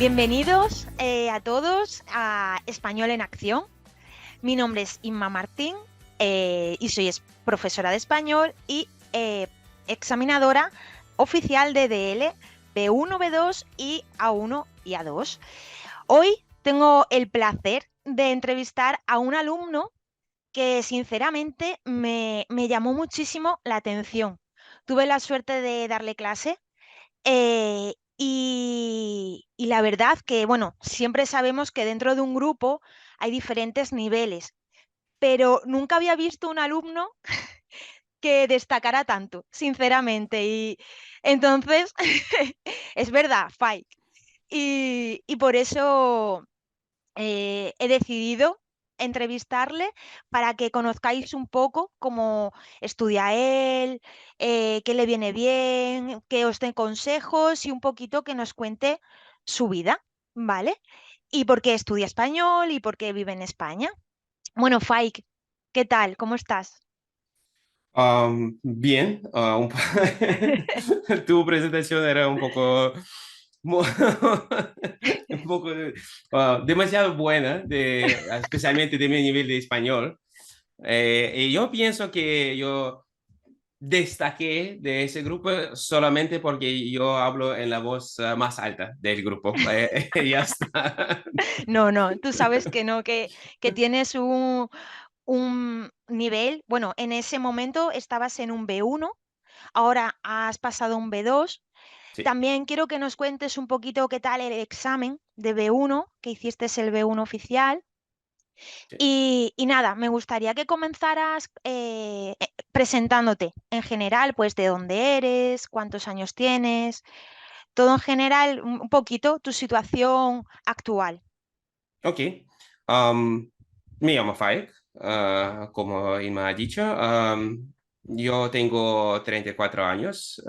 Bienvenidos a todos a Español en Acción. Mi nombre es Inma Martín y soy profesora de español y examinadora oficial de DL B1, B2 y A1 y A2. Hoy tengo el placer de entrevistar a un alumno que sinceramente me llamó muchísimo la atención. Tuve la suerte de darle clase y la verdad que, bueno, siempre sabemos que dentro de un grupo hay diferentes niveles, pero nunca había visto un alumno que destacara tanto, sinceramente. Y entonces, es verdad, Fike. Y por eso he decidido entrevistarle para que conozcáis un poco cómo estudia él, qué le viene bien, que os dé consejos y un poquito que nos cuente su vida, ¿vale? Y por qué estudia español y por qué vive en España. Bueno, Faik, ¿qué tal? ¿Cómo estás? Bien, tu presentación era un poco, mu- un poco demasiado buena, especialmente de mi nivel de español. Y yo pienso que yo destaqué de ese grupo solamente porque yo hablo en la voz más alta del grupo. Ya está. No, no, tú sabes que no, que tienes un nivel, bueno, en ese momento estabas en un B1, ahora has pasado a un B2. Sí, También quiero que nos cuentes un poquito qué tal el examen de B1, que hiciste el B1 oficial. sí. Y nada, me gustaría que comenzaras presentándote en general, pues de dónde eres, cuántos años tienes, todo en general, un poquito tu situación actual. Ok. Um, Me llamo Faik, como Inma ha dicho. Yo tengo 34 años.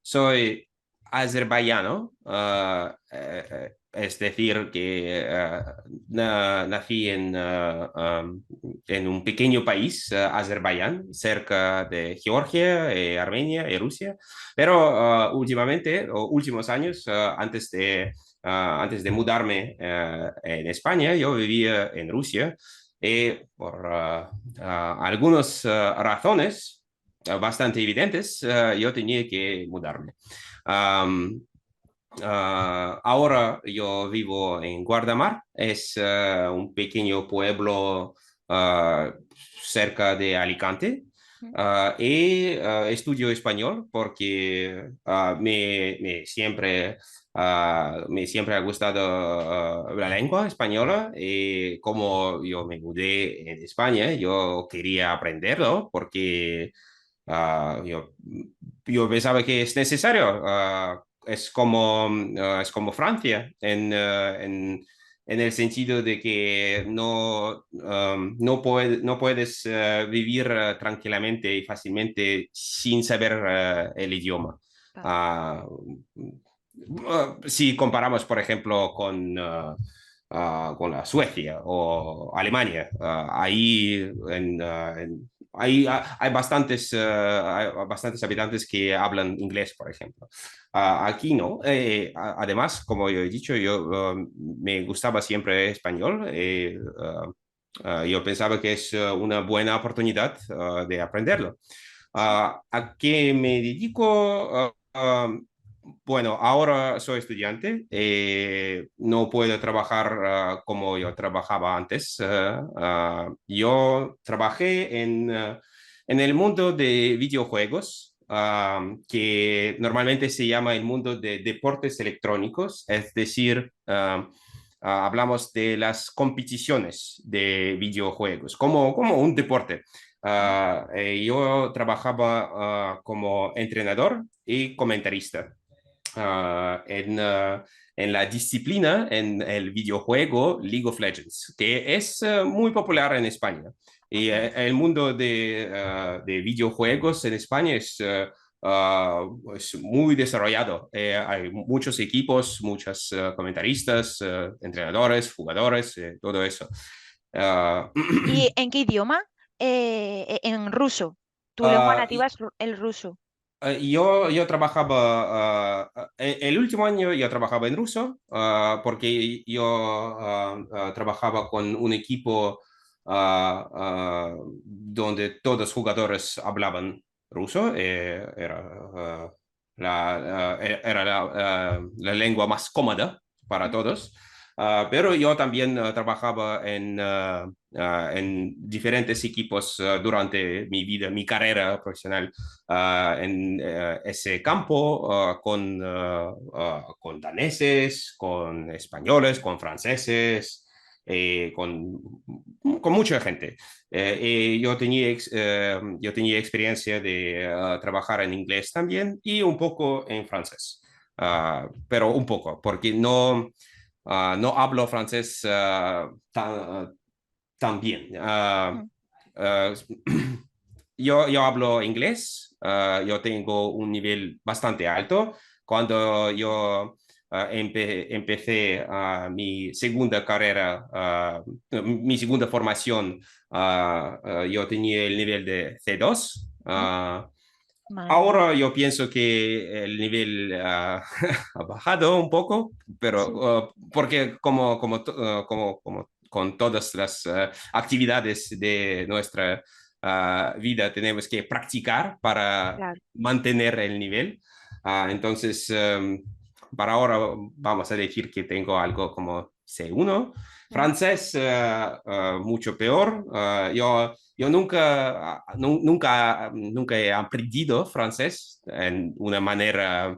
Soy azerbaiyano, es decir, que nací en un pequeño país, Azerbaiyán, cerca de Georgia, Armenia y Rusia. Pero últimamente, o últimos años, antes de mudarme en España, yo vivía en Rusia y por algunas razones bastante evidentes, yo tenía que mudarme. Um, Ahora yo vivo en Guardamar, es un pequeño pueblo uh, cerca de Alicante. Y estudio español porque me siempre ha gustado la lengua española y como yo me mudé en España, yo quería aprenderlo porque yo pensaba que es necesario. Es como Francia en el sentido de que no puedes vivir tranquilamente y fácilmente sin saber el idioma. Claro. Ah, si comparamos, por ejemplo, con la Suecia o Alemania, ahí hay bastantes habitantes que hablan inglés, por ejemplo. Aquí no. Además, como yo he dicho, me gustaba siempre español. Yo pensaba que es una buena oportunidad de aprenderlo. Sí. ¿A qué me dedico? Bueno, ahora soy estudiante, no puedo trabajar como yo trabajaba antes. Yo trabajé en el mundo de videojuegos, que normalmente se llama el mundo de deportes electrónicos, es decir, hablamos de las competiciones de videojuegos, como un deporte. Yo trabajaba como entrenador y comentarista en la disciplina, en el videojuego League of Legends, que es muy popular en España. Y el mundo de videojuegos en España es muy desarrollado. Hay muchos equipos, muchos comentaristas, entrenadores, jugadores, todo eso. Uh, ¿Y en qué idioma? En ruso. Tu lengua uh, nativa es el ruso. Yo trabajaba, el último año yo trabajaba en ruso, porque yo trabajaba con un equipo donde todos los jugadores hablaban ruso. Era la lengua más cómoda para todos. Pero yo también trabajaba en diferentes equipos durante mi vida, mi carrera profesional en ese campo con daneses, con españoles, con franceses, con mucha gente. Yo tenía experiencia de trabajar en inglés también y un poco en francés. Pero un poco, porque no hablo francés tan bien. Mm. Uh, yo hablo inglés, yo tengo un nivel bastante alto. Cuando yo empecé mi segunda carrera, mi segunda formación, yo tenía el nivel de C2. Mm. Madre Ahora yo pienso que el nivel ha bajado un poco, sí, pero porque como con todas las actividades de nuestra vida tenemos que practicar para claro. mantener el nivel. Entonces, para ahora vamos a decir que tengo algo como C1. Mm. Francés, mucho peor. Yo nunca he aprendido francés en una manera,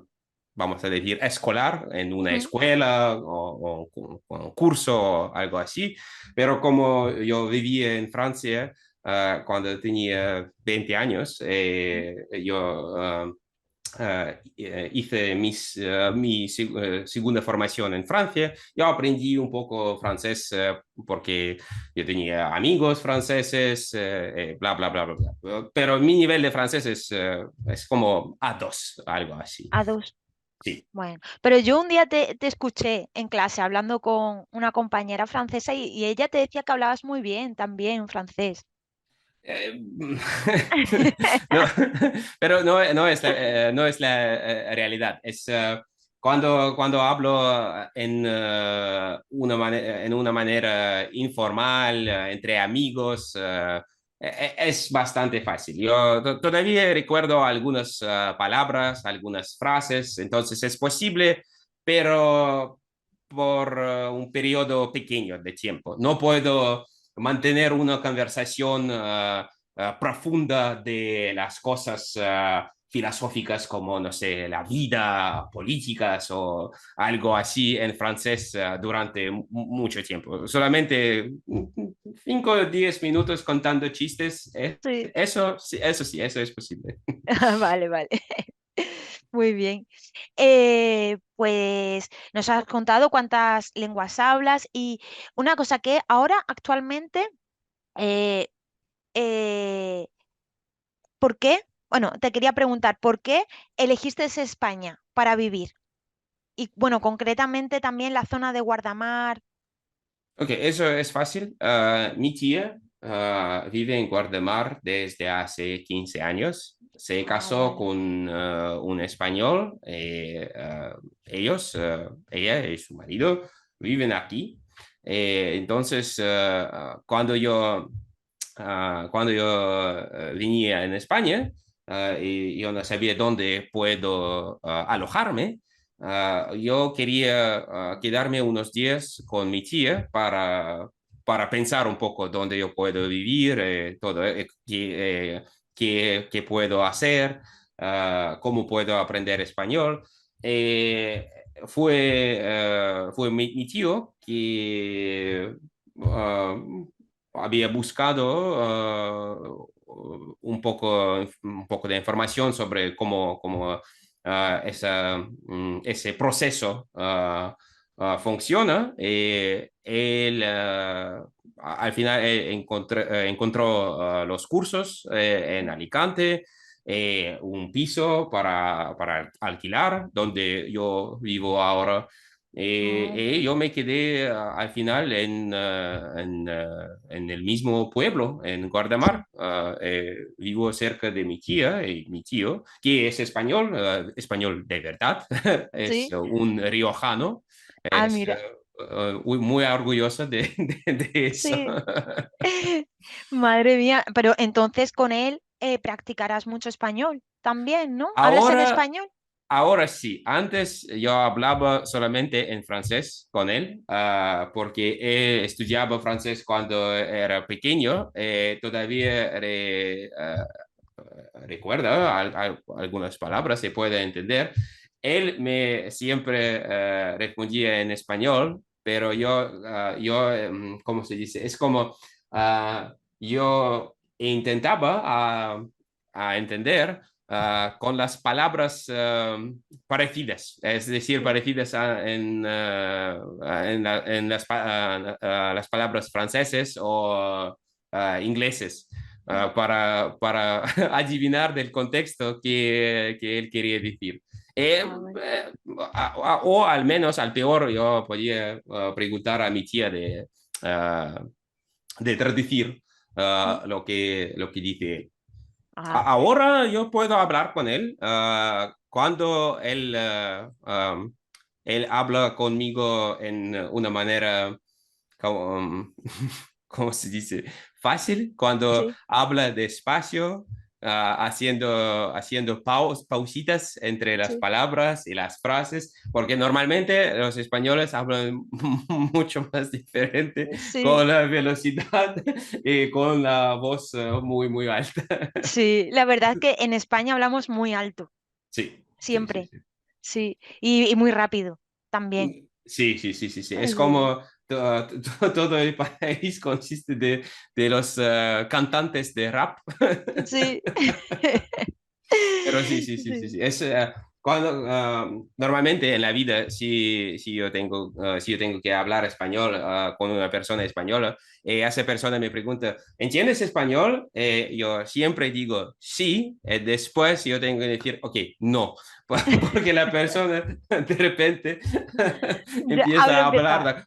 vamos a decir, escolar, en una Mm. escuela o un curso o algo así, pero como yo viví en Francia cuando tenía 20 años, Mm. yo hice mi segunda formación en Francia. Yo aprendí un poco francés porque yo tenía amigos franceses, bla, bla, bla, bla, bla. Pero mi nivel de francés es como A2, algo así. A dos. Sí. Bueno, pero yo un día te escuché en clase hablando con una compañera francesa y ella te decía que hablabas muy bien también francés. Eh, no, pero no es la realidad. Cuando hablo en una manera informal, entre amigos, es bastante fácil. Yo todavía recuerdo algunas palabras, algunas frases, entonces es posible, pero por un periodo pequeño de tiempo. No puedo mantener una conversación profunda de las cosas filosóficas como, no sé, la vida, políticas o algo así en francés durante mucho tiempo. Solamente 5 o 10 minutos contando chistes, Sí. eso es posible. Vale, vale. Muy bien. Pues nos has contado cuántas lenguas hablas y una cosa que ahora actualmente, eh, eh, ¿por qué? Bueno, te quería preguntar, ¿por qué elegiste España para vivir? Y bueno, concretamente también la zona de Guardamar. Ok, eso es fácil. Mi tía vive en Guardamar desde hace 15 años. Se Ah, casó vale. con un español. Ella y su marido viven aquí. Entonces, cuando yo venía en España y yo no sabía dónde puedo alojarme, yo quería quedarme unos días con mi tía para pensar un poco dónde yo puedo vivir, todo, qué puedo hacer, cómo puedo aprender español. Eh, fue mi tío que había buscado un poco de información sobre cómo ese proceso funciona. Él al final encontró los cursos en Alicante, un piso para alquilar, donde yo vivo ahora. Oh, Y yo me quedé al final en el mismo pueblo, en Guardamar. sí, Vivo cerca de mi tía y mi tío, que es español, español de verdad, es sí. un riojano. Ah, Es mira, muy orgulloso de eso. sí. Madre mía, pero entonces con él practicarás mucho español también, ¿no? ¿Hablas en Ahora, español? ahora sí, antes yo hablaba solamente en francés con él, porque él estudiaba francés cuando era pequeño. Todavía recuerda algunas palabras, se puede entender. Él me siempre respondía en español, pero ¿cómo se dice? Es como yo intentaba a entender con las palabras parecidas, es decir, Sí. parecidas en las palabras franceses o ingleses, para adivinar del contexto que él quería decir. Ah, bueno. O al menos, al peor, yo podía preguntar a mi tía de traducir Mm. lo que dice él. Ah, Ahora yo puedo hablar con él cuando él habla conmigo en una manera, como, ¿cómo se dice? Fácil, cuando sí, habla despacio, haciendo pausitas entre las sí, palabras y las frases, porque normalmente los españoles hablan mucho más diferente, sí, con la velocidad y con la voz muy alta. sí. La verdad es que en España hablamos muy alto, Sí, sí, sí, siempre, sí. sí, y muy rápido también. Sí, sí, sí, sí, sí. Es Sí, como todo el país consiste de los cantantes de rap. sí. Pero sí, sí, sí, sí, Sí, sí. Normalmente en la vida, si yo tengo que hablar español con una persona española, esa persona me pregunta, ¿entiendes español? Yo siempre digo sí, después yo tengo que decir, ok, no, porque la persona de repente ya hablo empieza a hablar. empezar.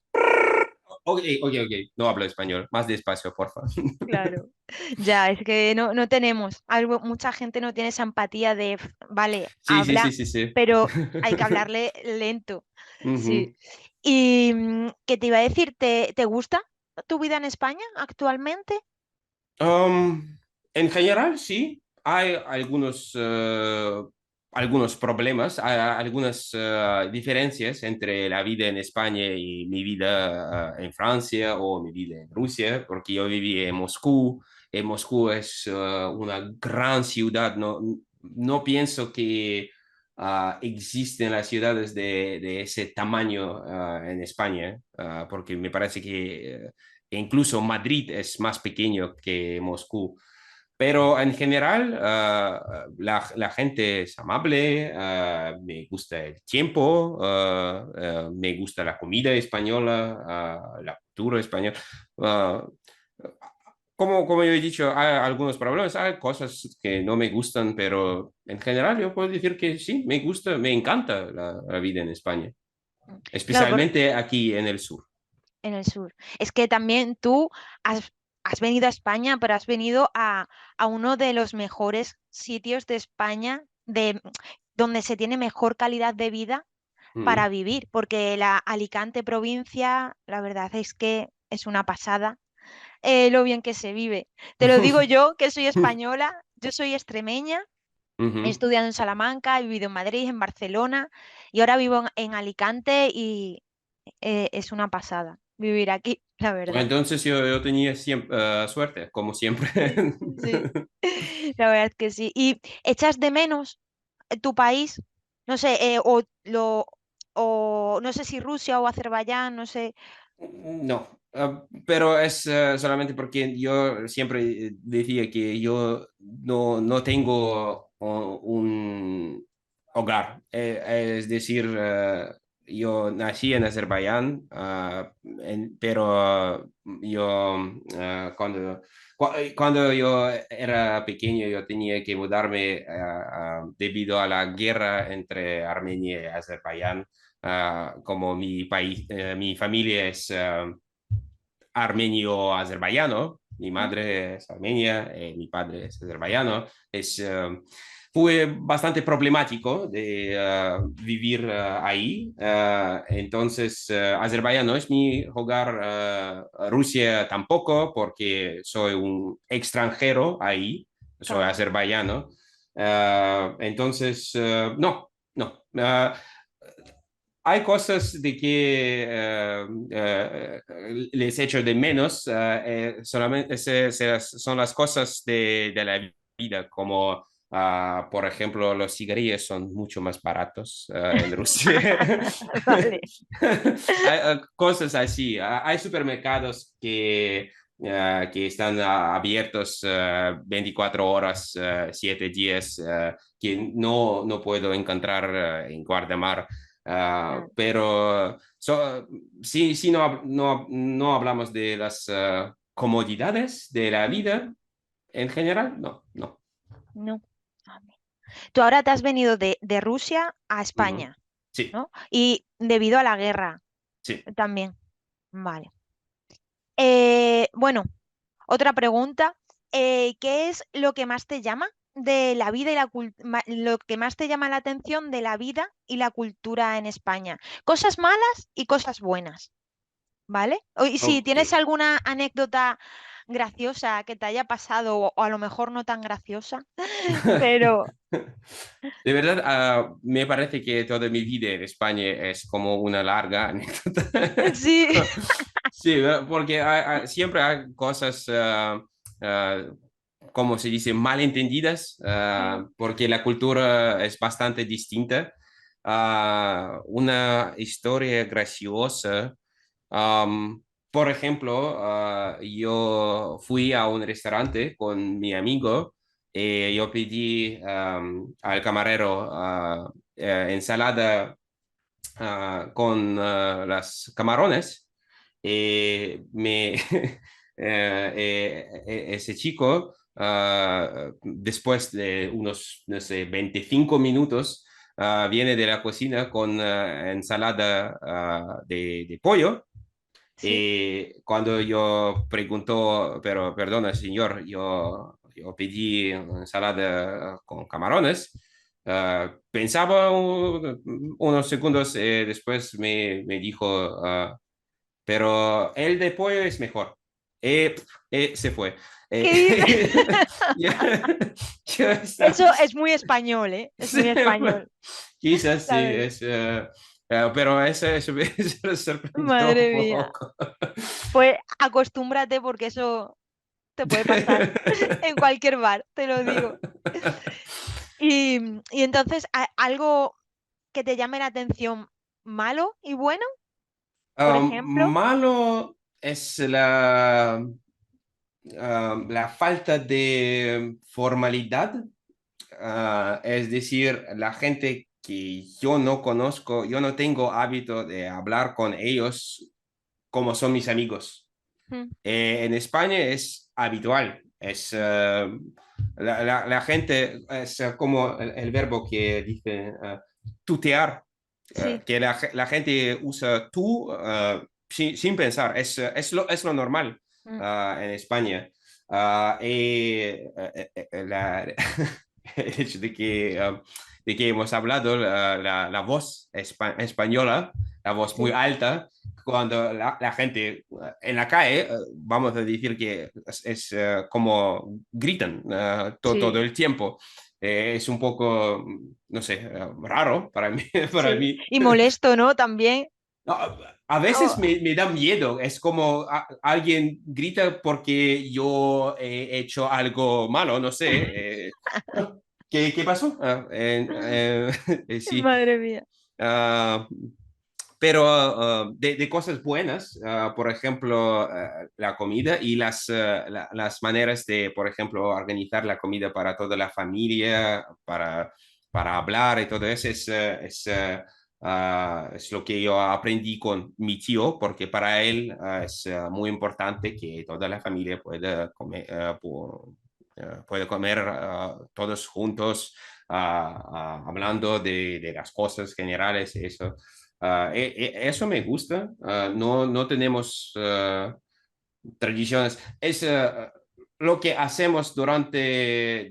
Ok, ok, ok, no hablo español, más despacio, por favor. Claro, ya, es que no tenemos, algo, mucha gente no tiene esa empatía de, vale, Sí, sí, sí, habla, sí, sí. pero hay que hablarle lento, sí. Ujú. Y ¿qué te iba a decir? ¿Te gusta tu vida en España actualmente? Um, en general, sí, hay algunos problemas, hay algunas diferencias entre la vida en España y mi vida en Francia o mi vida en Rusia, porque yo viví en Moscú. Moscú es una gran ciudad, no pienso que existen las ciudades de ese tamaño en España, porque me parece que incluso Madrid es más pequeño que Moscú. Pero en general, la gente es amable, me gusta el tiempo, me gusta la comida española, la cultura española. Uh, como yo he dicho, hay algunos problemas, hay cosas que no me gustan, pero en general yo puedo decir que sí, me gusta, me encanta la vida en España, Claro, especialmente aquí en el sur. en el sur. Es que también tú has venido a España, pero has venido a uno de los mejores sitios de España, donde se tiene mejor calidad de vida para Mm. vivir, porque la Alicante provincia, la verdad es que es una pasada, lo bien que se vive. Te lo digo yo, que soy española, yo soy extremeña, he Ujú. estudiado en Salamanca, he vivido en Madrid, en Barcelona y ahora vivo en Alicante y es una pasada vivir aquí, la verdad. Entonces yo tenía siempre, suerte, como siempre. Sí, sí, la verdad es que sí. ¿Y echas de menos tu país? No sé, o no sé si Rusia o Azerbaiyán, no sé. No, pero es solamente porque yo siempre decía que yo no tengo un hogar. Es decir, yo nací en Azerbaiyán, pero yo cuando yo era pequeño yo tenía que mudarme debido a la guerra entre Armenia y Azerbaiyán. como mi país, mi familia es armenio-azerbaiyano, mi Mm, madre es armenia, mi padre es azerbaiyano, fue bastante problemático de vivir ahí. Entonces, Azerbaiyán no es mi hogar, Rusia tampoco, porque soy un extranjero ahí, soy claro. azerbaiyano. Entonces, no, no. Hay cosas de que les echo de menos, solamente son las cosas de la vida, como por ejemplo los cigarrillos son mucho más baratos en Rusia. Vale. Hay, cosas así. Hay supermercados que están abiertos 24 horas, 7 días, que no puedo encontrar en Guardamar. Claro. Pero sí, no hablamos de las comodidades de la Mm, vida en general, no, no. no. Vale. Tú ahora te has venido de Rusia a Ujú. España, Sí, ¿no? Y debido a la guerra sí. también. Vale. Bueno, otra pregunta. ¿Qué es lo que más te llama de la vida y lo que más te llama la atención de la vida y la cultura en España? Cosas malas y cosas buenas, ¿vale? Y si Ok. tienes alguna anécdota graciosa que te haya pasado, o a lo mejor no tan graciosa, pero De verdad, me parece que toda mi vida en España es como una larga anécdota. sí. Sí, porque siempre hay cosas, como se dice, malentendidas, Mm, porque la cultura es bastante distinta. Una historia graciosa. Por ejemplo, yo fui a un restaurante con mi amigo. Yo pedí al camarero ensalada con las camarones. Ese chico, después de unos, no sé, 25 minutos, viene de la cocina con ensalada de pollo. sí. Cuando yo pregunto, pero perdona, señor, yo pedí ensalada con camarones. Pensaba unos segundos después me dijo, pero el de pollo es mejor. Se fue. ¿Qué dices? Ya, ya Eso estamos. es muy español, ¿eh? Es Sí, muy español, quizás sí, la verdad. pero eso me sorprendió un Madre mía. poco. Pues acostúmbrate porque eso te puede pasar en cualquier bar, te lo digo. Y entonces, ¿algo que te llame la atención malo y bueno, por ejemplo? Malo es la falta de formalidad, es decir, la gente que yo no conozco, yo no tengo hábito de hablar con ellos como son mis amigos. Mm, En España es habitual, la gente es como el verbo que dice tutear, sí. que la gente usa tú sin pensar, es lo normal Mm, en España. El hecho de que hemos hablado, la voz española, la voz muy sí. alta, cuando la gente en la calle, vamos a decir que como gritan todo Sí, el tiempo. Es un poco, no sé, raro para mí. Para sí. mí. Y molesto, ¿no? También. No, a veces Oh, me da miedo, es como alguien grita porque yo he hecho algo malo, no sé. ¿Qué pasó? Sí. madre mía. Ah, pero de cosas buenas, por ejemplo, la comida y las maneras de, por ejemplo, organizar la comida para toda la familia, para hablar y todo eso, es lo que yo aprendí con mi tío, porque para él es muy importante que toda la familia pueda comer, puede comer todos juntos, hablando de las cosas generales, eso. Eso me gusta. No tenemos tradiciones. Es lo que hacemos durante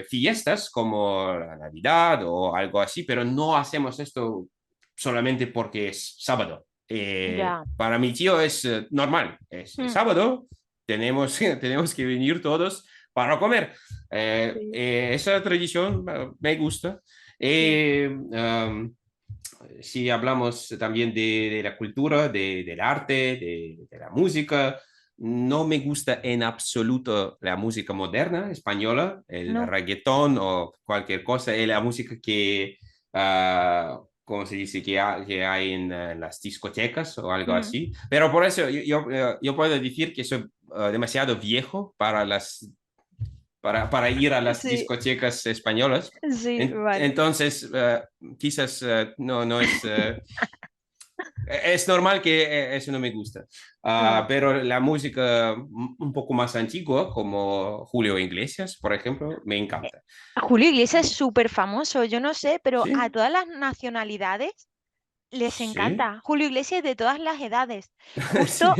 fiestas como la Navidad o algo así, pero no hacemos esto solamente porque es sábado. Ya. Para mi tío es normal, es Mm, sábado, tenemos que venir todos para comer. sí, Esa tradición me gusta. sí. Si hablamos también de la cultura, del arte, de la música, no me gusta en absoluto la música moderna española, el No. reggaetón o cualquier cosa, es la música que, ¿cómo se dice?, que hay en las discotecas o algo Mm, así. Pero por eso yo puedo decir que soy demasiado viejo para ir a las sí, discotecas españolas. sí, vale. Entonces, quizás no es... es normal que eso no me gusta. Vale. Pero la música un poco más antigua, como Julio Iglesias, por ejemplo, me encanta. Julio Iglesias es súper famoso, yo no sé, pero a Sí, todas las nacionalidades les sí, encanta. Julio Iglesias de todas las edades. sí. Justo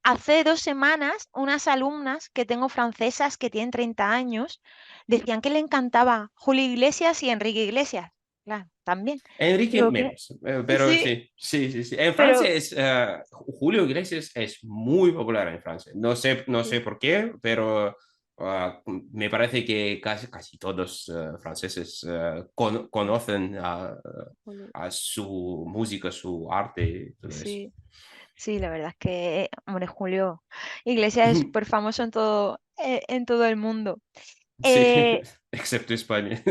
hace 2 semanas, unas alumnas que tengo francesas que tienen 30 años decían que le encantaba Julio Iglesias y Enrique Iglesias. Claro, también. Enrique Digo que menos, pero sí, sí, sí, sí, sí. En Francia pero Julio Iglesias es muy popular en Francia. No sé sí, por qué, pero me parece que casi todos franceses conocen Julio- a su música, su arte, todo eso. sí, sí, la verdad es que, hombre, Julio Iglesias es súper famoso en todo el mundo. Sí, Eh, excepto España.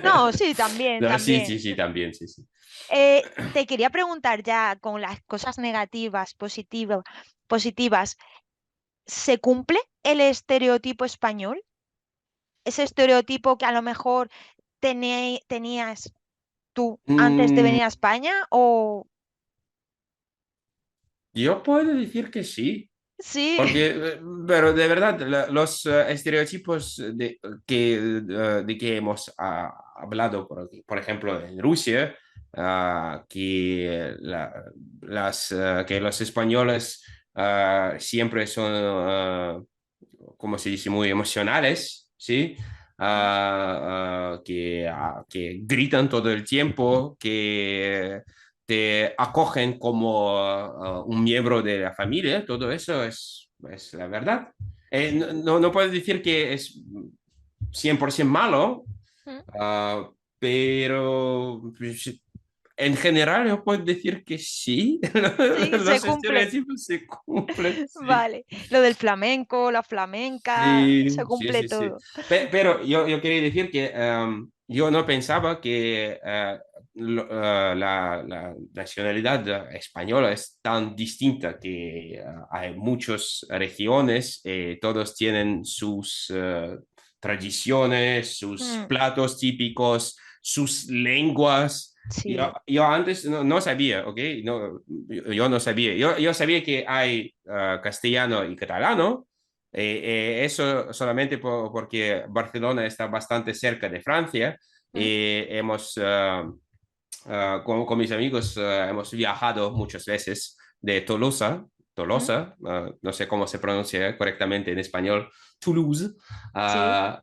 no, sí, también, No, sí, también. sí, sí, también, sí, sí. Te quería preguntar ya con las cosas negativas, positivas, ¿se cumple el estereotipo español? Ese estereotipo que a lo mejor tenías tú antes de Mm, venir a España o yo puedo decir que sí. sí. Porque, pero de verdad, los estereotipos de que hemos hablado, por ejemplo, en Rusia, que los españoles siempre son, como se dice, muy emocionales, ¿sí? Que gritan todo el tiempo, que te acogen como un miembro de la familia, todo eso es la verdad. No puedo decir que es 100% malo, Mm, ah, pero pues, en general yo puedo decir que sí, sí, se los cumple. estereotipos se cumplen, sí. Vale. Lo del flamenco, la flamenca, se Sí, sí, cumple sí, sí. todo. Pero yo quería decir que yo no pensaba que la nacionalidad española es tan distinta, que hay muchas regiones, todos tienen sus tradiciones, sus Mm, platos típicos, sus lenguas. Yo, sí, yo antes no sabía, ¿ok? No, yo no sabía. Yo sabía que hay castellano y catalano. Eso solamente porque Barcelona está bastante cerca de Francia. mm, Con mis amigos hemos viajado muchas veces de mm, No sé cómo se pronuncia correctamente en español, Toulouse, sí. a,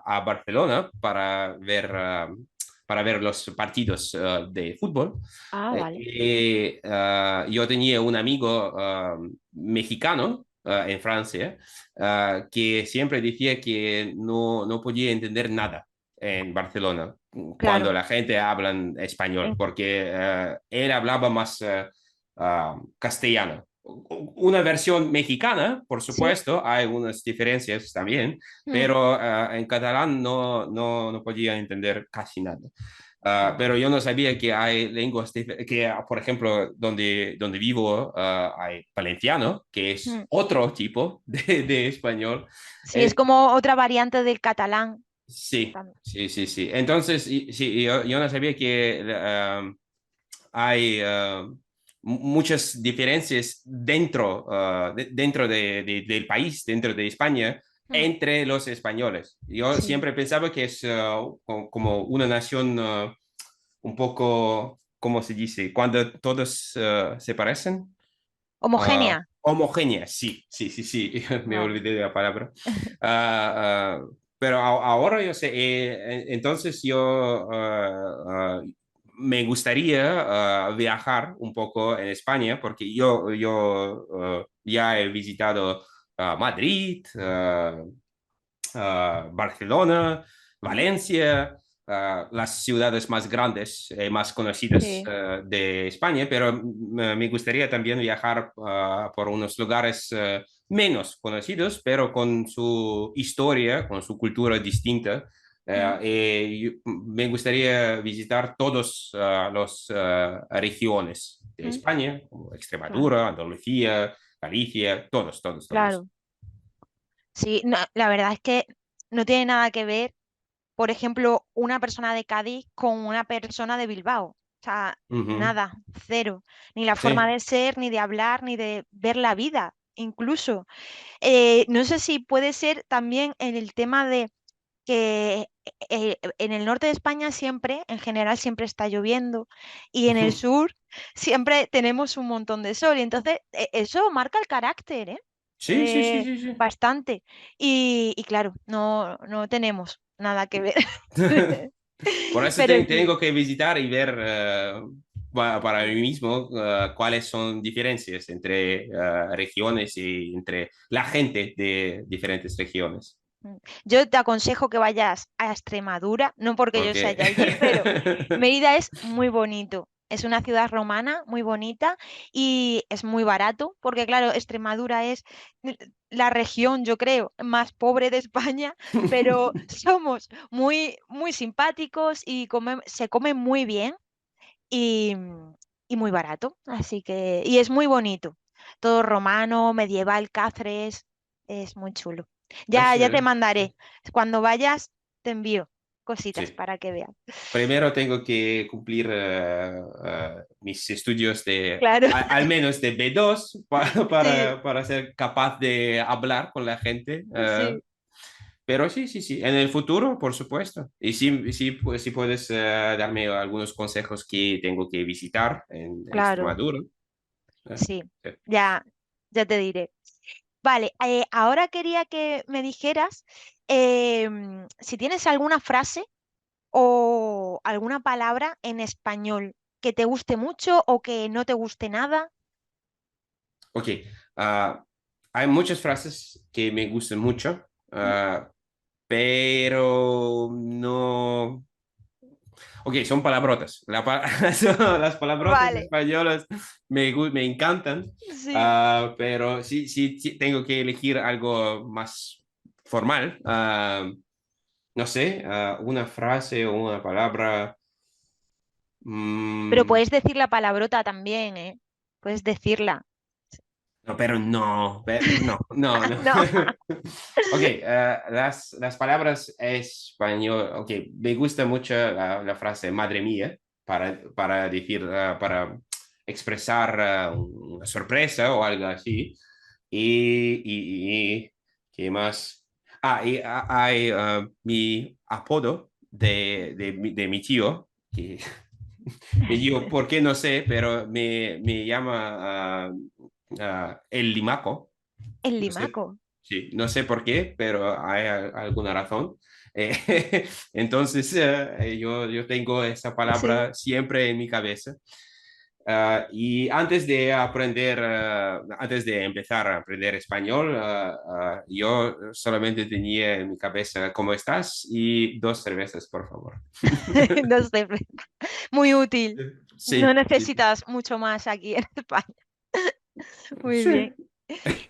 a Barcelona para ver los partidos de fútbol. Ah, vale. Yo tenía un amigo mexicano en Francia que siempre decía que no podía entender nada en Barcelona cuando Claro. la gente habla en español, porque él hablaba más castellano. Una versión mexicana, por Sí. supuesto, hay unas diferencias también, Mm, pero en catalán no podía entender casi nada. Pero vale. yo no sabía que hay lenguas que, por ejemplo, donde vivo, hay valenciano, que es Mm. otro tipo de español. Sí, es Eh, como otra variante del catalán. sí, Tam- sí, sí, sí. Entonces, sí, yo no sabía que hay muchas diferencias dentro del país, dentro de España, mm, entre los españoles. Yo sí, siempre pensaba que es como una nación un poco ¿cómo se dice? Cuando todos se parecen. Homogénea. Homogénea, sí, sí, sí, sí, me Vale. olvidé de la palabra. Pero ahora yo sé, entonces yo me gustaría viajar un poco en España porque yo ya he visitado Madrid, Barcelona, Mm, Valencia, las ciudades más grandes, más conocidas sí. de España, pero me gustaría también viajar por unos lugares menos conocidos, pero con su historia, con su cultura distinta. Mm, Me gustaría visitar todas las regiones de mm, España, como claro, Extremadura, Andalucía, Galicia, todos. claro. Sí, la verdad es que no tiene nada que ver, por ejemplo, una persona de Cádiz con una persona de Bilbao. O sea, Ujú. nada, cero. Ni la forma Sí, de ser, ni de hablar, ni de ver la vida, incluso. No sé si puede ser también en el tema de que en el norte de España siempre, en general, siempre está lloviendo y en el sur siempre tenemos un montón de sol y entonces eso marca el carácter, ¿eh? sí, sí, sí, Eh, sí, sí. Bastante. Y claro, no tenemos nada que ver. Por eso Pero sí, tengo que visitar y ver para mí mismo cuáles son diferencias entre regiones y entre la gente de diferentes regiones. mm, yo te aconsejo que vayas a Extremadura, no porque yo Ok. sea de allí, pero Mérida es muy bonito. Es una ciudad romana muy bonita y es muy barato, porque claro, Extremadura es la región, yo creo, más pobre de España, pero somos muy simpáticos y se come muy bien y, y muy barato. Así que, y es muy bonito. Todo romano, medieval, Cáceres, es muy chulo. Ya te Es, mandaré. Cuando vayas, te envío cositas sí. para que veas. Primero tengo que cumplir mis estudios de Claro, al menos de B2 sí, para ser capaz de hablar con la gente. sí, Pero sí, sí, sí, en el futuro, por supuesto. Y sí, sí, pues, sí puedes darme algunos consejos que tengo que visitar en claro, Extremadura. sí. Sí. Ya, ya te diré. Vale, ahora quería que me dijeras si tienes alguna frase o alguna palabra en español que te guste mucho o que no te guste nada. Ok, ah, hay muchas frases que me gustan mucho, ¿Mm? pero no. Ok, son palabrotas. Son las palabrotas Vale, españolas me encantan, sí. pero sí, sí, sí, tengo que elegir algo más formal. No sé, una frase o una palabra. Pero mm, puedes decir la palabrota también, ¿eh? Puedes decirla. no, pero no, no, no, no. No, Ok, las palabras español. Ok, me gusta mucho la frase madre mía para decir, para expresar una sorpresa o algo así. Y ¿qué más? Y hay mi apodo de mi tío, que me digo, ¿por qué no sé? Pero me llama el limaco. el No sé, limaco. sí, no sé por qué, pero hay alguna razón. Entonces, yo tengo esa Sí. palabra siempre en mi cabeza. Y antes de aprender, antes de empezar a aprender español, yo solamente tenía en mi cabeza ¿cómo estás? Y dos cervezas, por favor. No sé, muy útil. No Sí, sí, sí. necesitas mucho más aquí en España. Muy Sí. bien.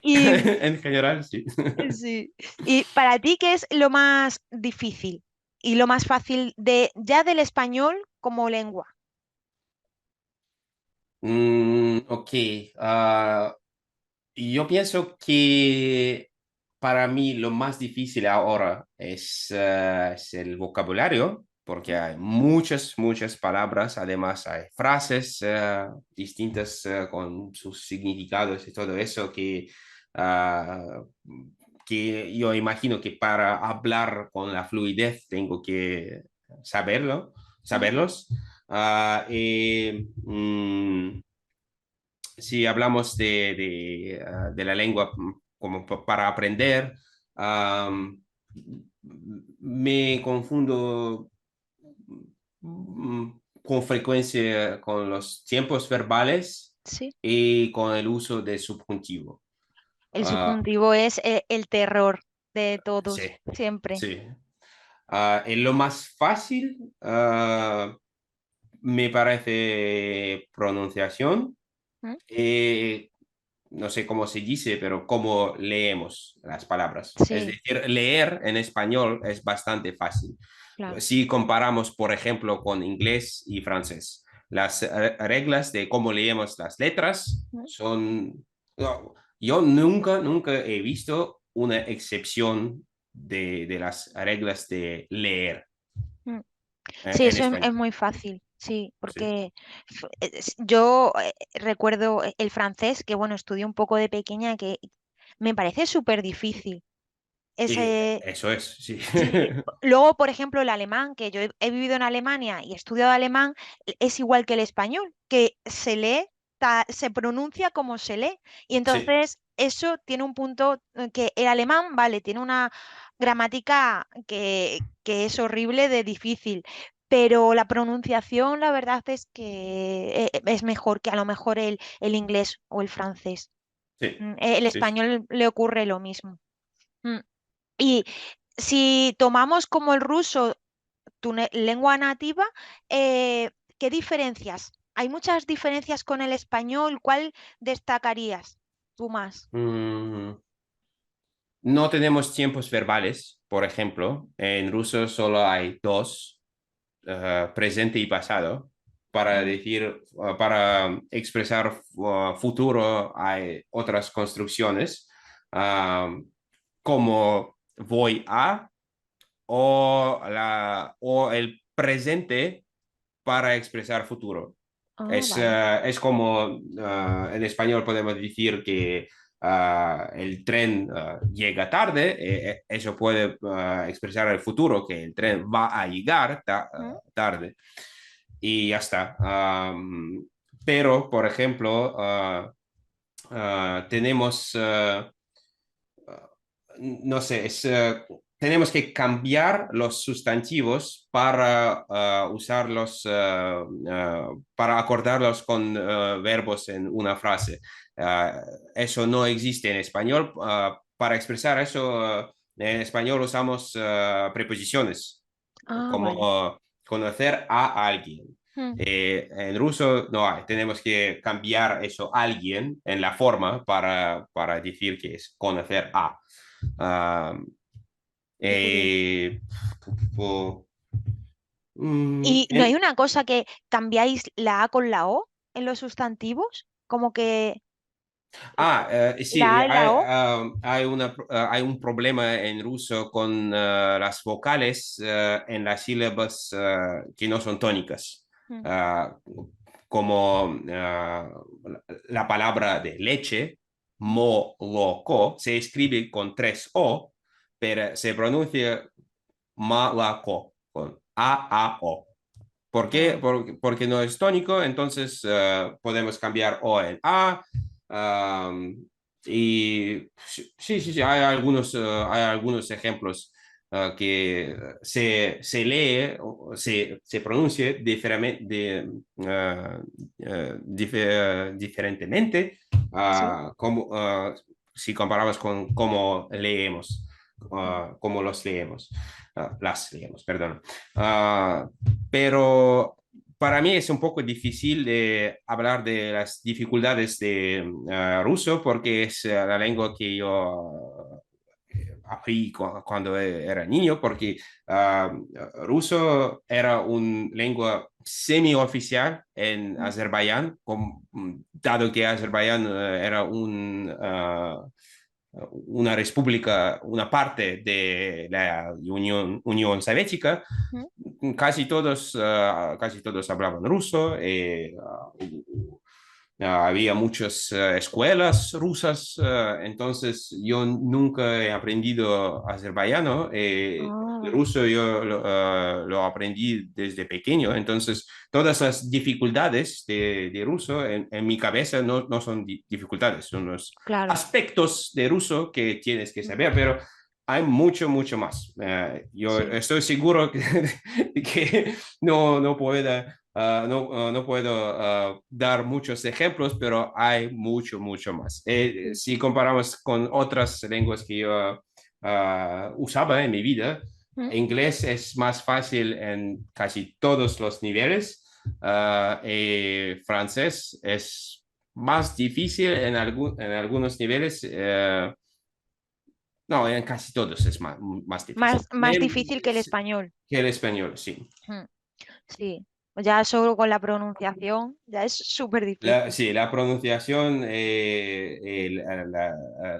Y En general, sí. sí. ¿Y para ti qué es lo más difícil y lo más fácil de ya del español como lengua? Ok. ah, yo pienso que para mí lo más difícil ahora es el vocabulario, porque ¿Mm? hay muchas palabras, además hay frases distintas con sus significados y todo eso ah, que yo imagino que para hablar con la fluidez tengo que saberlo, ¿Mm? saberlos. Si hablamos de la lengua como para aprender, me confundo con frecuencia con los tiempos verbales Sí. y con el uso de subjuntivo. El Ah, subjuntivo es el terror de sí, todos, siempre. sí. En lo más fácil, me parece pronunciación. ¿Mm? eh, no sé cómo se dice, pero cómo leemos las palabras. Es Sí, decir, leer en español es bastante fácil. claro. Si comparamos, por ejemplo, con inglés y francés, las reglas de cómo leemos las letras ¿Mm? son... No, yo nunca he visto una excepción de las reglas de leer ¿Mm? Sí, en eso es español. muy fácil, sí, Sí, porque yo recuerdo el francés, que bueno, estudié un poco de pequeña, que me parece súper difícil. y Ese, eso es, sí. sí. Luego, por ejemplo, el alemán, que yo he vivido en Alemania y he estudiado alemán, es igual que el español, que se lee, se pronuncia como se lee. Y Sí, entonces eso tiene un punto que el alemán, vale, tiene una gramática que es horrible de difícil, pero la pronunciación, la verdad es que es mejor que a lo mejor el inglés o el francés. sí, El sí, sí. español le ocurre lo mismo. Mm. Y si tomamos como el ruso tu lengua nativa, ¿qué diferencias? Hay muchas diferencias con el español. ¿Cuál destacarías tú más? Mm, no tenemos tiempos verbales, por ejemplo. En ruso solo hay dos, presente y pasado. Para Mm. decir, para expresar futuro hay otras construcciones, como voy a o el presente para expresar futuro. Ah, vale. Es como en español podemos decir que el tren llega tarde, eso puede expresar el futuro, que el tren va a llegar Mm. tarde y ya está. Pero, por ejemplo, tenemos no sé, tenemos que cambiar los sustantivos para usarlos, para acordarlos con verbos en una frase. Eso no existe en español. Para expresar eso, en español usamos preposiciones, Ah, como vale. conocer a alguien. Mm. En ruso no hay, tenemos que cambiar eso alguien en la forma para decir que es conocer a. Ah, Qué curioso. eh, pu- ¿Y no hay en- una cosa que cambiáis la A con la O en los sustantivos? Como que sí, la A y la O. hay un problema en ruso con las vocales en las sílabas que no son tónicas. Mm. Ah, como la palabra de leche, Mm. moloko, se escribe con tres O, pero se pronuncia malaco, con A-A-O. ¿Por qué? Ah. Porque no es tónico, entonces podemos cambiar O en A. Y sí, hay algunos ejemplos que se lee, o se pronuncia diferentemente, Sí. si comparamos con cómo leemos, Mm. cómo los leemos, las leemos, perdón. Ah, pero para mí es un poco difícil de hablar de las dificultades de ruso porque es la lengua que yo aprendí cuando era niño, porque ruso era una lengua semioficial en Mm. Azerbaiyán, dado que Azerbaiyán era una república, una parte de la Unión Soviética. Mm. Casi todos hablaban ruso. Había muchas escuelas rusas, entonces yo nunca he aprendido azerbaiyano. El Ah, ruso yo lo aprendí desde pequeño, entonces todas las dificultades de ruso en mi cabeza no son dificultades, son los claro. aspectos de ruso que tienes que Mm, saber, pero hay mucho, mucho más. Yo sí, estoy seguro que no pueda no puedo dar muchos ejemplos, pero hay mucho, mucho más. mm, Si comparamos con otras lenguas que yo usaba en mi vida, mm. inglés es más fácil en casi todos los niveles. Francés es más difícil en algunos niveles. No, en casi todos es más difícil. Más difícil que el español. Que el español, sí. Mm, sí, ya solo con la pronunciación ya es súper difícil. Sí, la pronunciación,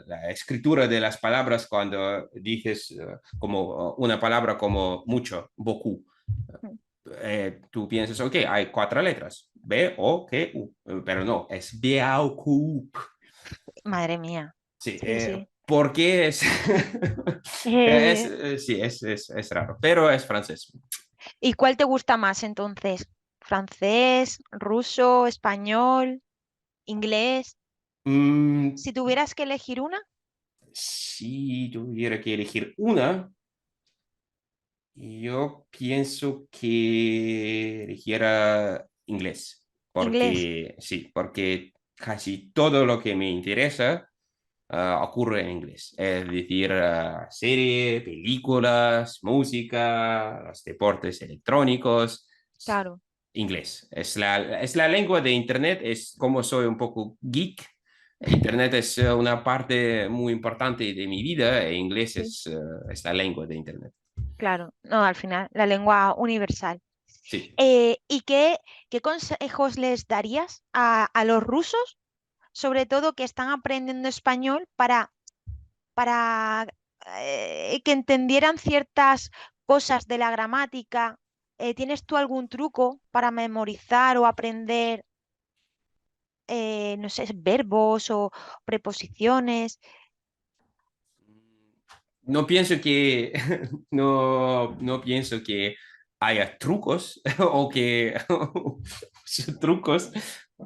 la escritura de las palabras cuando dices como una palabra como mucho, beaucoup, Mm, tú piensas, ok, hay cuatro letras, B, O, Q, U, pero no, es beaucoup. madre mía. Sí, Sí, sí. ¿por qué es? Eh, Sí, es raro, pero es francés. ¿Y cuál te gusta más entonces? ¿Francés, ruso, español, inglés? Mm, Si tuvieras que elegir una, si tuviera que elegir una, yo pienso que eligiera inglés, inglés, porque sí, porque casi todo lo que me interesa ocurre en inglés. Es decir, series, películas, música, los deportes electrónicos, claro, inglés. Es la lengua de Internet, es como soy un poco geek. Internet es una parte muy importante de mi vida e inglés sí, es la lengua de Internet. claro. No, al final, la lengua universal. Sí. ¿Y qué consejos les darías a los rusos, sobre todo que están aprendiendo español, para que entendieran ciertas cosas de la gramática? ¿Tienes tú algún truco para memorizar o aprender, no sé, verbos o preposiciones? No pienso que no pienso que haya trucos o que trucos,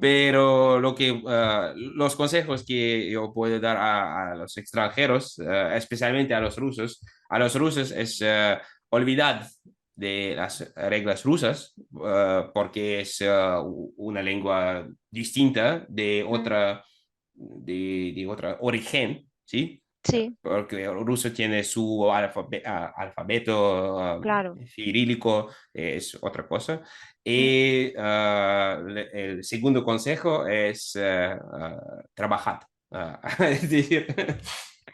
pero los consejos que yo puedo dar a los extranjeros, especialmente a los rusos es olvidar de las reglas rusas porque es una lengua distinta Mm, de otra origen, ¿sí? sí, Porque el ruso tiene su alfabeto claro. cirílico, es otra cosa. Mm, Y el segundo consejo es trabajar. Es decir,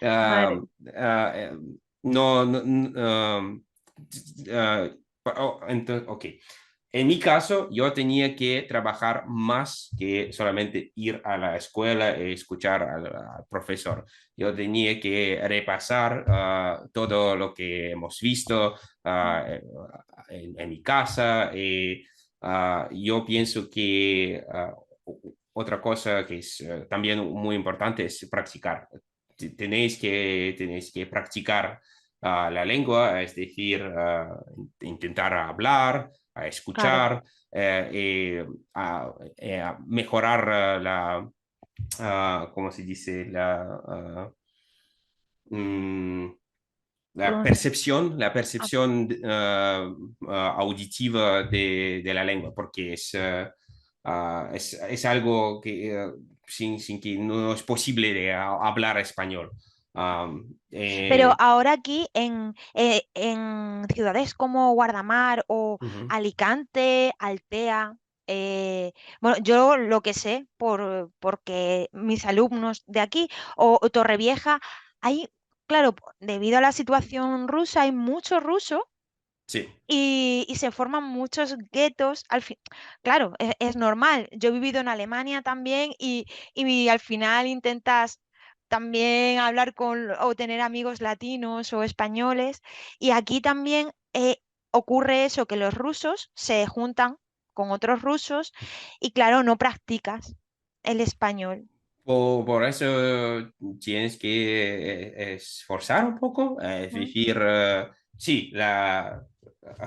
madre, uh, uh, no, no, ok. En mi caso, yo tenía que trabajar más que solamente ir a la escuela y escuchar al profesor. Yo tenía que repasar todo lo que hemos visto mm, en mi casa. Y, yo pienso que otra cosa que es también muy importante es practicar. Tenéis que practicar la lengua, es decir, intentar hablar, a claro. escuchar, a mejorar ¿cómo se dice? Mm, Pronuncia. la Ah, percepción auditiva de la lengua, porque es algo que sin que no es posible de hablar español. Um, pero eh, ahora aquí en ciudades como Guardamar o Ujú. Alicante, Altea, bueno, yo lo que sé porque mis alumnos de aquí o Torrevieja, hay, claro, debido a la situación rusa, hay mucho ruso Sí, y se forman muchos guetos. Claro, es normal. Yo he vivido en Alemania también y al final intentas también hablar con o tener amigos latinos o españoles. Y aquí también ocurre eso, que los rusos se juntan con otros rusos y claro, no practicas. el español. Por eso tienes que esforzar un poco, es Mm, decir, sí,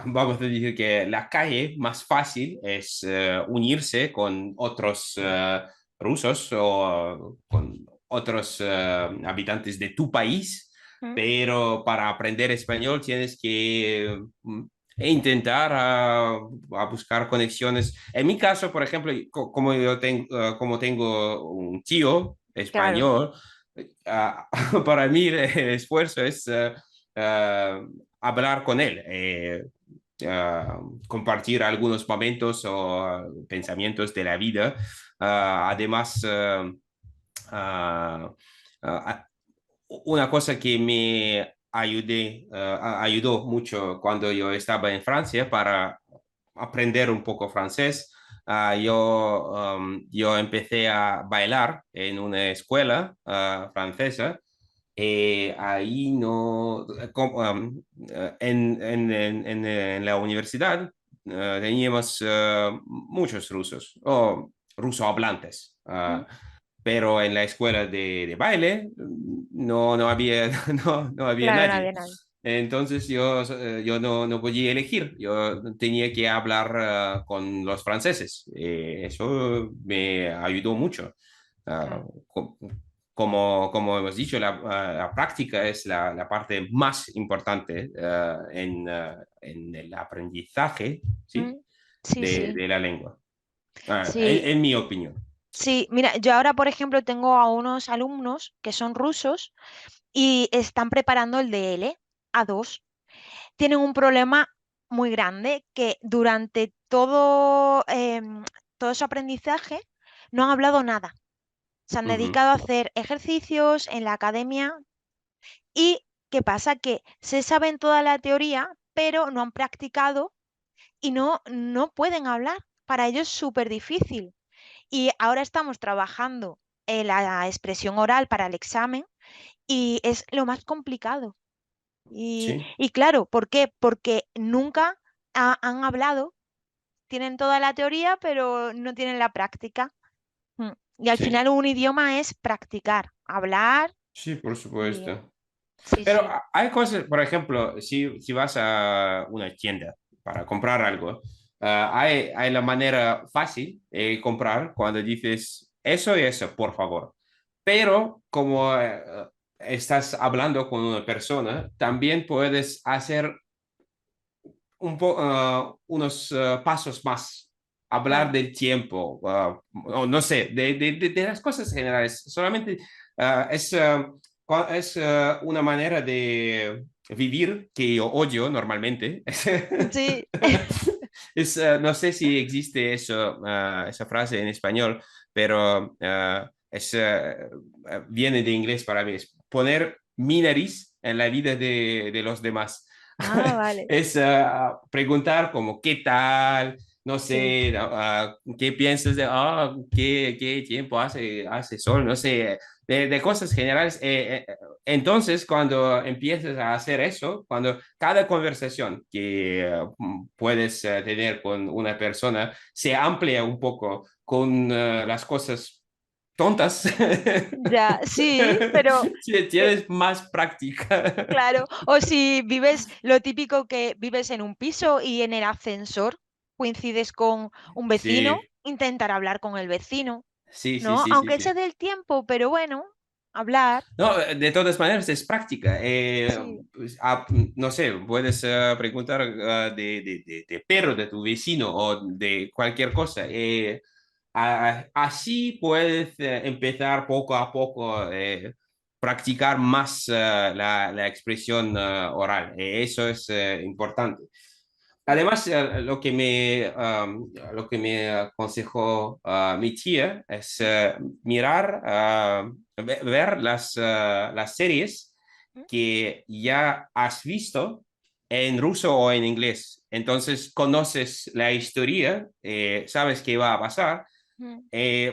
vamos a decir que la calle más fácil es unirse con otros rusos o con otros habitantes de tu país, mm, pero para aprender español tienes que intentar a buscar conexiones. En mi caso, por ejemplo, como yo como tengo un tío claro, español, para mí el esfuerzo es hablar con él, compartir algunos momentos o pensamientos de la vida. Además, uh, uh, una cosa que me ayudó mucho cuando yo estaba en Francia para aprender un poco francés. Yo empecé a bailar en una escuela francesa. Ahí no, en la universidad teníamos muchos rusos o ruso hablantes. mm, Pero en la escuela de baile no había, no había claro, no nadie. había nadie. Entonces yo no podía elegir, yo tenía que hablar con los franceses. Eso me ayudó mucho. Ah, Claro. co- como hemos dicho, la práctica es la parte más importante en el aprendizaje, ¿sí? Mm, sí, sí, de la lengua, sí, en mi opinión. sí. Mira, yo ahora, por ejemplo, tengo a unos alumnos que son rusos y están preparando el DL A2. Tienen un problema muy grande que durante todo su aprendizaje no han hablado nada. Se han Ujú. dedicado a hacer ejercicios en la academia y ¿qué pasa? Que se saben toda la teoría, pero no han practicado y no pueden hablar. Para ellos es súper difícil. Y ahora estamos trabajando en la expresión oral para el examen y es lo más complicado. Sí, Y claro, ¿por qué? Porque nunca han hablado, tienen toda la teoría, pero no tienen la práctica. Mm. Y al sí, final un idioma es practicar, hablar sí, por y supuesto. sí, Pero sí. hay cosas, por ejemplo, si vas a una tienda para comprar algo, hay la manera fácil de comprar cuando dices eso y eso, por favor. Pero como estás hablando con una persona, también puedes hacer unos pasos más, hablar Claro. del tiempo, o no sé, de las cosas generales. Solamente es una manera de vivir que yo odio normalmente. Sí, No sé si existe esa frase en español, pero viene de inglés para mí. Es poner mi nariz en la vida de los demás. ah, vale. Es preguntar como, ¿qué tal? No Sí, sé, ¿qué piensas de, qué tiempo hace sol? No sé, de cosas generales. Entonces, cuando empiezas a hacer eso, cuando cada conversación que puedes tener con una persona se amplía un poco con las cosas tontas, ya, sí, pero sí, eh, tienes más práctica. claro. O si vives lo típico que vives en un piso y en el ascensor coincides con un vecino, Sí, intentar hablar con el vecino, sí, sí, ¿no? sí, sí, Aunque sea sí. del tiempo, pero bueno, hablar, No, de todas maneras es práctica. sí. Pues, no sé, puedes preguntar de perro de tu vecino o de cualquier cosa. Así puedes empezar poco a poco practicar más la expresión oral. Eso es importante. Mm, Además, lo que me aconsejó mi tía es mirar, ver las series mm, que ya has visto en ruso o en inglés. Entonces, conoces la historia, sabes qué va a pasar, mm,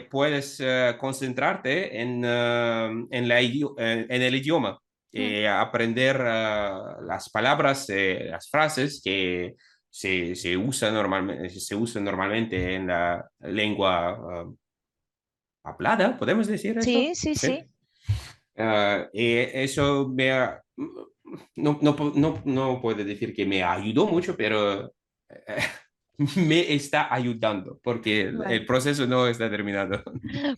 puedes concentrarte en el idioma, mm. aprender las palabras, las frases que se usan normalmente en la lengua hablada, ¿podemos decir eso? Sí, sí, Sí. sí. Y eso no puedo decir que me ayudó mucho, pero me está ayudando porque Vale. el proceso no está terminado.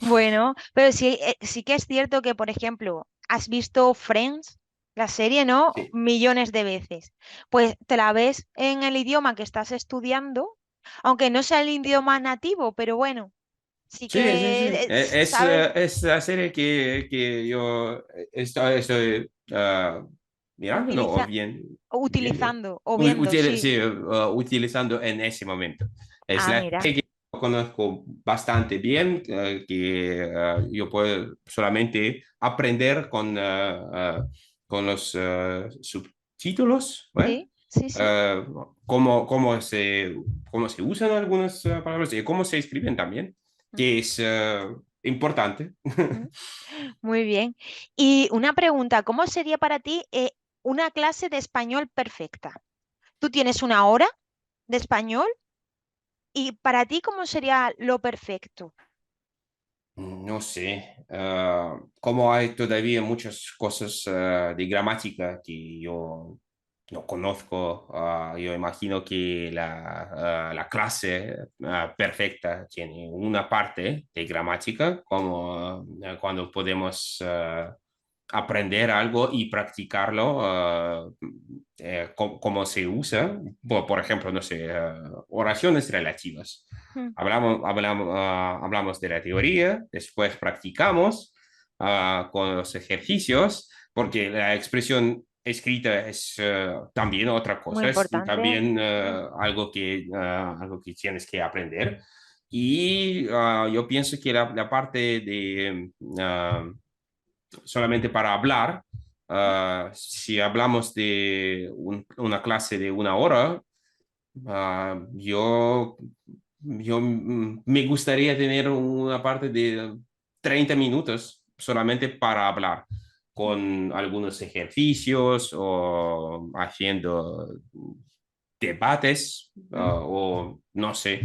Bueno, pero sí, sí que es cierto que, por ejemplo, has visto Friends, la serie, ¿no? Sí, Millones de veces. Pues te la ves en el idioma que estás estudiando, aunque no sea el idioma nativo, pero bueno, sí sí, sí, sí. que sabes, Es la serie que yo estoy mirando, ¿no? O utiliza, bien, viendo. utilizando o viendo, sí. Sí, utilizando en ese momento. Es Ah, la mira, serie que yo conozco bastante bien, que yo puedo solamente aprender con los subtítulos, ¿eh? sí, sí, sí. Eh, cómo se usan algunas palabras y cómo se escriben también, Mm, que es importante. mm. Muy bien. Y una pregunta, ¿cómo sería para ti una clase de español perfecta? ¿Tú tienes una hora de español? ¿Y para ti cómo sería lo perfecto? No sé, como hay todavía muchas cosas de gramática que yo no conozco, yo imagino que la clase perfecta tiene una parte de gramática, como cuando podemos aprender algo y practicarlo, cómo se usa, por ejemplo, no sé, oraciones relativas. Mm, Hablamos de la teoría, después practicamos con los ejercicios, porque la expresión escrita es también otra muy cosa, es importante. también Mm, algo que tienes que aprender. Y yo pienso que la parte de solamente para hablar, mm. si hablamos de una clase de una hora, yo me gustaría tener una parte de 30 minutos solamente para hablar, con algunos ejercicios o haciendo debates Mm. o no sé,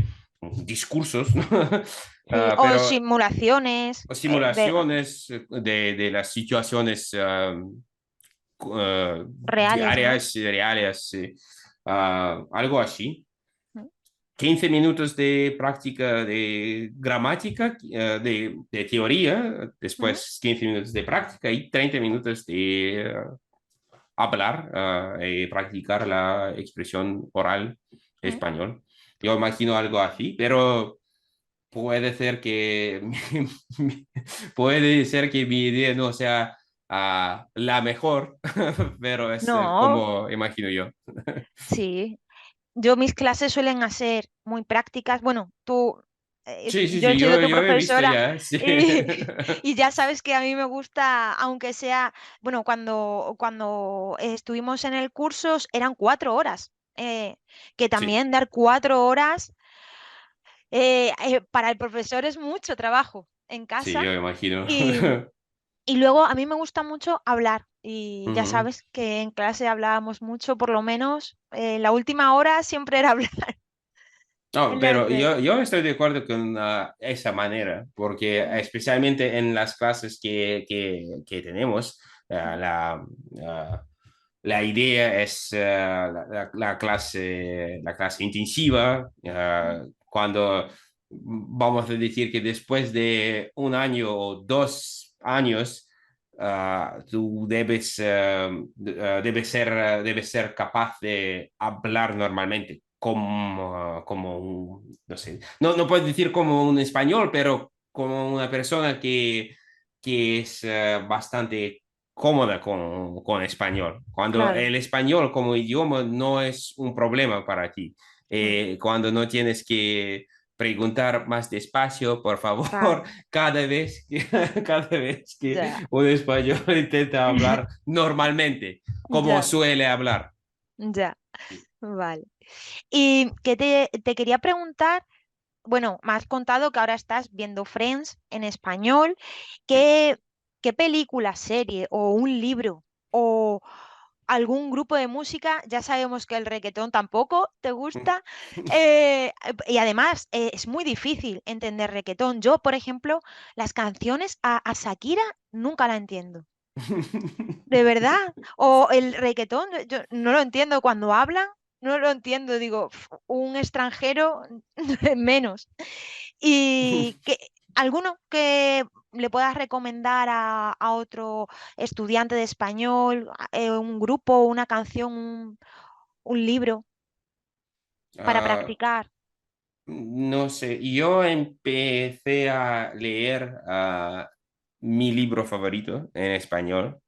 discursos, ¿no? Sí, o Pero simulaciones simulaciones de las situaciones reales, ¿no? diarias, reales, sí. Algo así. Mm, 15 minutos de práctica de gramática, de teoría, mm, después 15 minutos de práctica y 30 minutos de hablar y practicar la expresión oral mm. español. Yo imagino algo así, pero puede ser que puede ser que mi idea no sea la mejor, pero es No, como imagino yo. sí. Yo mis clases suelen ser muy prácticas. Bueno, tú, Sí, sí, yo he sí, sido tu yo he visto profesora ya, sí. y, y ya sabes que a mí me gusta, aunque sea, bueno, cuando estuvimos en el curso eran 4 horas, que Sí, también dar 4 horas para el profesor es mucho trabajo en sí, casa. yo imagino. Y luego a mí me gusta mucho hablar y ya Ujú. sabes que en clase hablábamos mucho, por lo menos la última hora siempre era hablar No, en la pero clase. yo estoy de acuerdo con esa manera, porque Mm, especialmente en las clases que tenemos, mm, uh, la idea es la clase intensiva, mm. cuando vamos a decir que después de un año o 2 años, tú debes ser capaz de hablar normalmente, como no sé, no puedo decir como un español, pero como una persona que es bastante cómoda con español. Cuando Claro. el español como idioma no es un problema para ti. Mm, Cuando no tienes que preguntar más despacio, por favor, claro. cada vez que Ya, un español intenta hablar normalmente, como ya, suele hablar. ya. Vale. Y que te quería preguntar, bueno, me has contado que ahora estás viendo Friends en español. Sí. ¿Qué película, serie o un libro o algún grupo de música, ya sabemos que el reggaetón tampoco te gusta, y además es muy difícil entender reggaetón. Yo, por ejemplo, las canciones a Shakira nunca la entiendo. De verdad. O el reggaetón, yo no lo entiendo cuando hablan, no lo entiendo. Digo, un extranjero menos. Y que alguno que le puedas recomendar a otro estudiante de español, un grupo, una canción, un libro para Ah, practicar. no sé, yo empecé a leer mi libro favorito en español,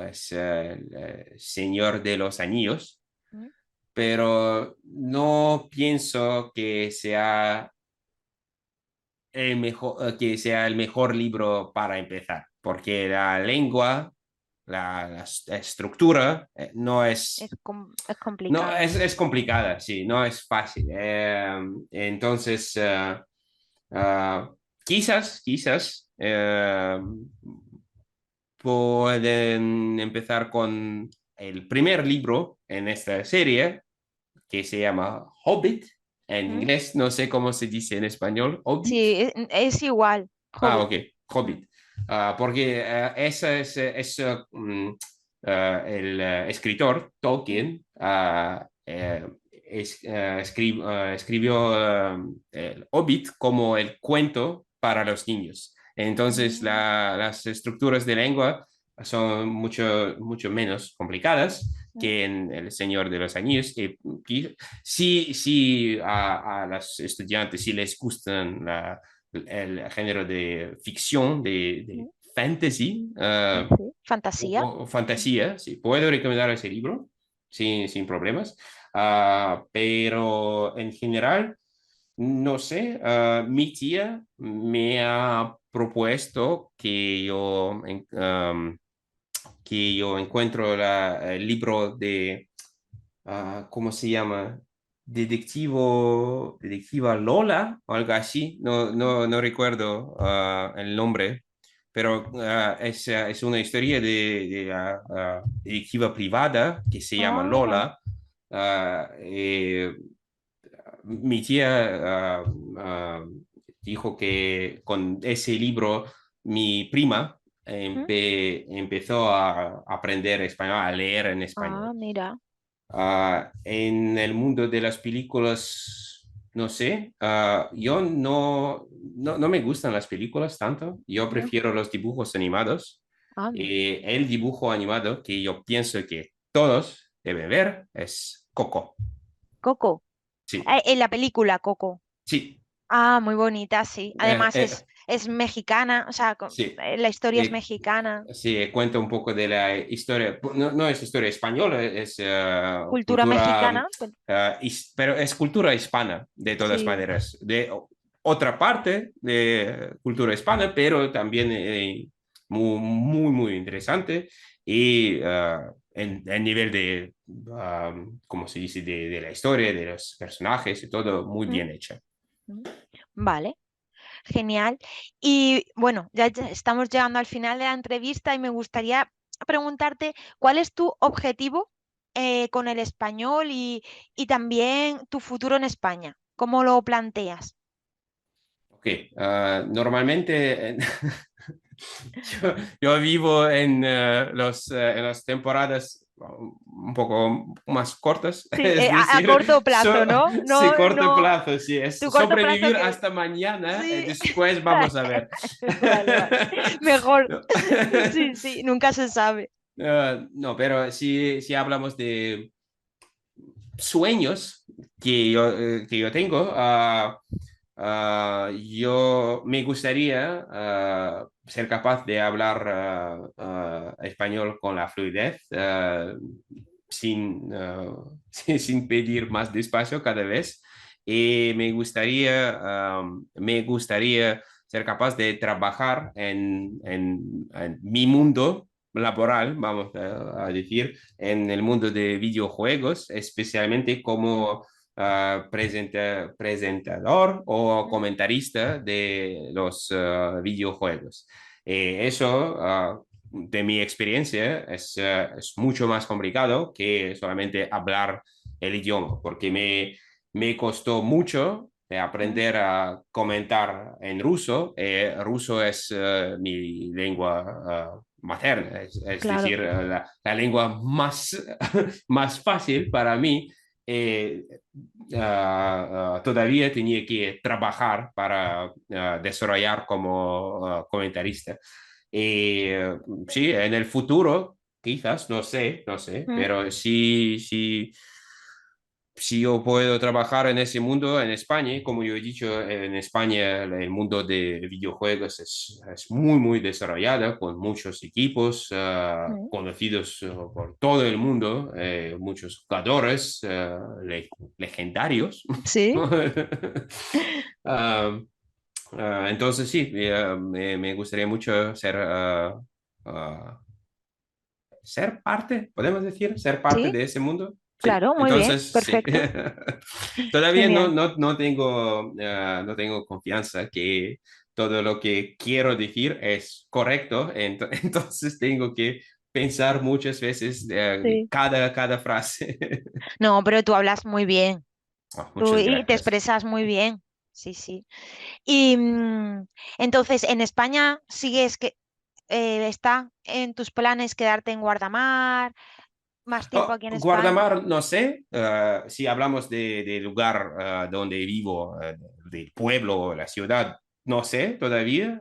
es El Señor de los Anillos, ¿Mm? pero no pienso que sea el mejor libro para empezar, porque la lengua, la estructura Es no, complicada. es complicada, sí, no es fácil. Entonces, ah, quizás pueden empezar con el primer libro en esta serie, que se llama Hobbit. En ¿Mm? inglés, no sé cómo se dice en español, Hobbit. Sí, es igual. Ah, Hobbit. ok, Mm, Hobbit. Porque ese el escritor mm, Tolkien escribió el Hobbit como el cuento para los niños. Entonces, mm, las estructuras de lengua son mucho menos complicadas mm, que en El Señor de los Anillos. Sí, a los estudiantes, si les gustan el género de ficción, de mm. fantasy Sí, fantasía. o fantasía, sí, puedo recomendar ese libro sin problemas. Pero en general, no sé, mi tía me ha propuesto que yo encuentro el libro de ¿cómo se llama? Detectiva Lola o algo así, no recuerdo el nombre, pero es una historia de detectiva privada que se llama Ah, Lola. Mi tía dijo que con ese libro mi prima mm, empezó a aprender español, a leer en español. mira. En el mundo de las películas, no sé, yo no me gustan las películas tanto, yo Mm, prefiero los dibujos animados. anda. El dibujo animado que yo pienso que todos deben ver es Coco. Coco. Sí, En la película Coco. sí, Ah, muy bonita, sí. eh, Además eh, es mexicana, o sea, sí. la historia es Eh, mexicana. sí, cuenta un poco de la historia, no es historia española, es Cultura cultura, mexicana. pero es cultura hispana, de todas Sí. maneras, de otra parte de cultura hispana, pero también muy interesante y el nivel de, ¿cómo se dice?, de la historia, de los personajes y todo muy Mm, bien hecho. mm. Vale, genial. Y bueno, ya estamos llegando al final de la entrevista y me gustaría preguntarte cuál es tu objetivo con el español y también tu futuro en España. ¿Cómo lo planteas? Ok, normalmente yo vivo en las temporadas un poco más cortas, Sí, es a decir, corto plazo, ¿no? sí, No, corto no, plazo, sí, es tu corto plazo sobrevivir que... hasta mañana, Sí. después vamos a ver. Vale, vale. Mejor. No, Sí, sí, nunca se sabe. no, pero si hablamos de sueños que yo tengo, yo me gustaría ser capaz de hablar español con la fluidez, sin pedir más despacio cada vez. Y me gustaría ser capaz de trabajar en mi mundo laboral, vamos a decir, en el mundo de videojuegos, especialmente como presentador o Mm, comentarista de los videojuegos. Eso de mi experiencia, es mucho más complicado que solamente hablar el idioma, porque me costó mucho Mm, aprender a comentar en ruso. Ruso es mi lengua materna, es claro. decir, la lengua más, más fácil para mí. eh, Todavía tenía que trabajar para desarrollar como comentarista. Y sí, en el futuro, quizás, no sé, Mm, pero sí, sí, si yo puedo trabajar en ese mundo en España, como yo he dicho, en España el mundo de videojuegos es muy, muy desarrollado, con muchos equipos mm. conocidos por todo el mundo, muchos jugadores legendarios. Sí, Ah, entonces sí, me gustaría mucho ser parte, podemos decir, ser parte sí, de ese mundo. Sí, claro, muy bien, entonces sí. perfecto, Todavía genial. no tengo confianza que todo lo que quiero decir es correcto, entonces tengo que pensar muchas veces Sí. cada frase. No, pero tú hablas muy bien, tú Muchas y te gracias. expresas muy bien. Sí, sí. Y entonces, en España sigues que está en tus planes quedarte en Guardamar, más tiempo Oh, aquí en España. Guardamar, no sé, si hablamos de lugar donde vivo, del pueblo o la ciudad, no sé todavía.